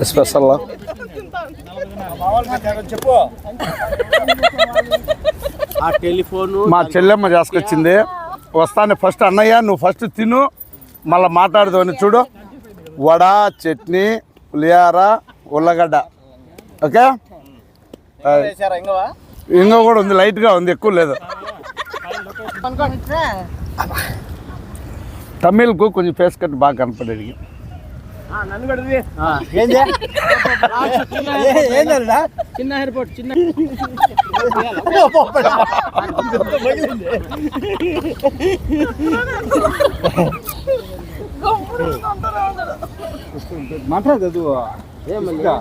Special చెప్పు. మా చెల్లెమ్మ చేసుకొచ్చింది. వస్తానే ఫస్ట్ అన్నయ్య నువ్వు ఫస్ట్ తిను, మళ్ళీ మాట్లాడుదామని. చూడు, వడ, చట్నీ, పులిహార, ఉల్లగడ్డ. ఓకే, ఇంకా కూడా ఉంది, లైట్గా ఉంది, ఎక్కువ లేదు. తమిళ్కు కొంచెం ఫేస్ కట్ బాగా కనపడేది. చిన్న ఎయిర్పోర్ట్ చిన్న మాట్లాడదు ఏమన్నా